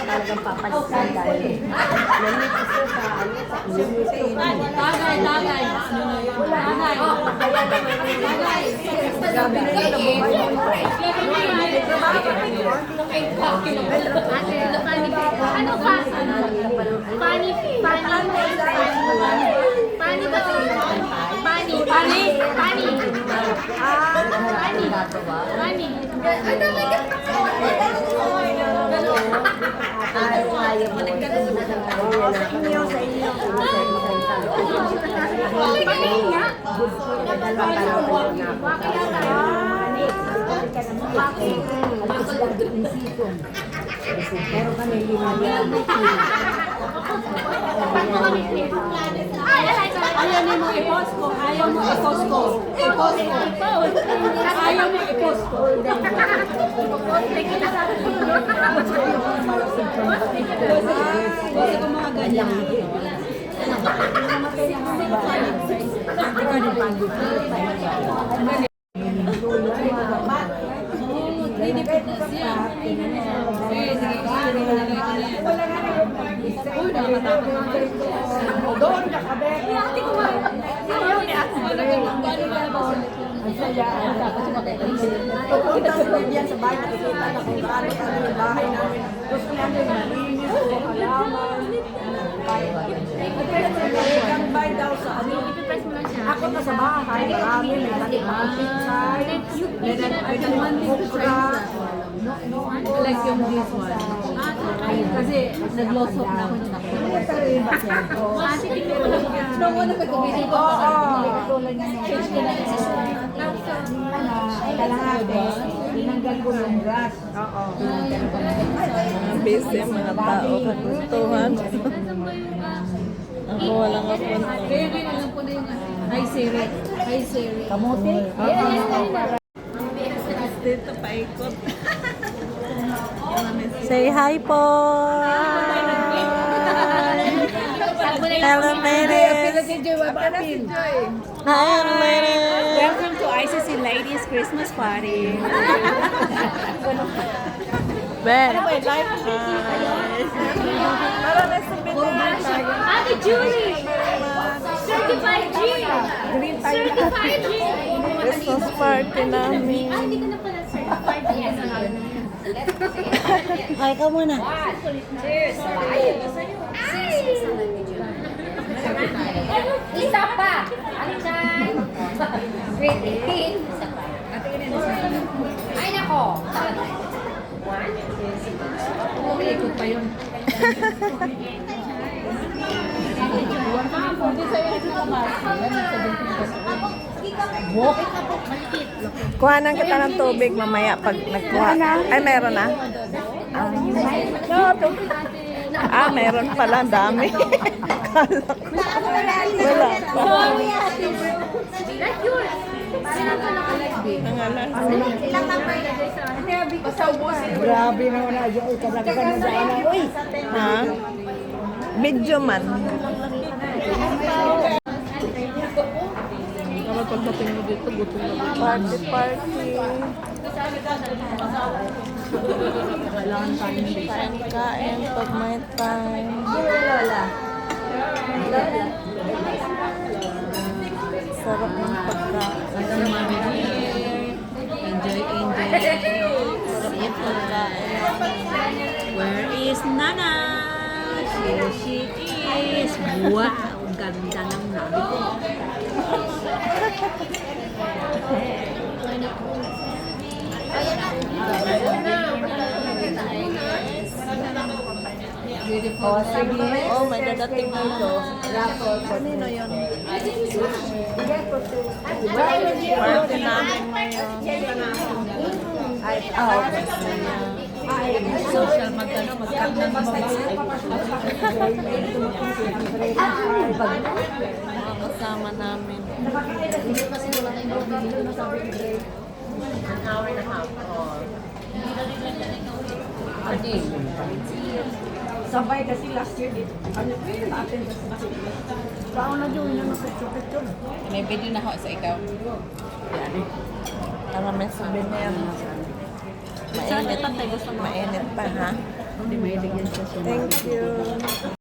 Talagang papalitan dahil namitis ko sa tagay. Sabi na yun, nabuhay mo. Ano ka? Pani ayaw mo nagkaroon na ng sa inyo. Pero kami ayaw mo i-post ko. Ayaw mo i-post ko. Kasi kung mga ganyan. doon ka kabe. Ang saya. Pupunta sila diyan sa bahay. Nakikita na kung paano kami yung bahay namin. Gusto namin malinis ko, halaman. Nagkambay daw sa ano. Ako na sa bahay. Marami. May halik ako pichay. May okra. Like yung this one. Kasi nag-loss-off na ako nung ako. Kasi tingnan mo lang yan. Nung una pag-ubili ko. Change ko na yung system. Kalahati. Tinanggal ko yung grass. Oo. Busy mga tao kagustuhan. Ako walang apunto. Kaya ngayon alam ko na yung hi Siri. Hi Siri. Kamote? Dito paikot. Say hi po! Hello, ladies! Hi, ladies! Welcome to ICC Ladies Christmas Party. Ben! Ate Julie! Certified G! Certified G! Christmas party namin. Hindi ko na pala certified G. Ay, ikaw muna. Cheers! Isa pa! Alichan! Grade 18. Ay, nako! Ikot pa yun. Kuhanan kita ng tubig mamaya pag nagkuha. Ay, meron na? Meron pala. Ang dami. Kala ko. Wala pa. Ang alas. Grabe naman na dyan. Talaga ka na dyan. Uy! Ha? Video man. Para pagdating mo dito, gutom na gutom. Party, party. Kain pag may time. Sarap ng pagkain. Enjoy. Sarap ng pagkain. Where is Nana? Here she is. Wow! Ganda ng nabi ko. Oh, sige. Oh, may dadating na ito. Kanino yun? Party namin ngayon. Ay, Okay. social magkano magkat na Mga kasama namin. an hour and a half or Sabay kasi last year dito. Ano ko yun natin kasi. Saan na yun yung picture. may video na ako sa ikaw. Para may souvenir. Mainit. Mainit pa ha. Hindi may bigyan siya. Thank you.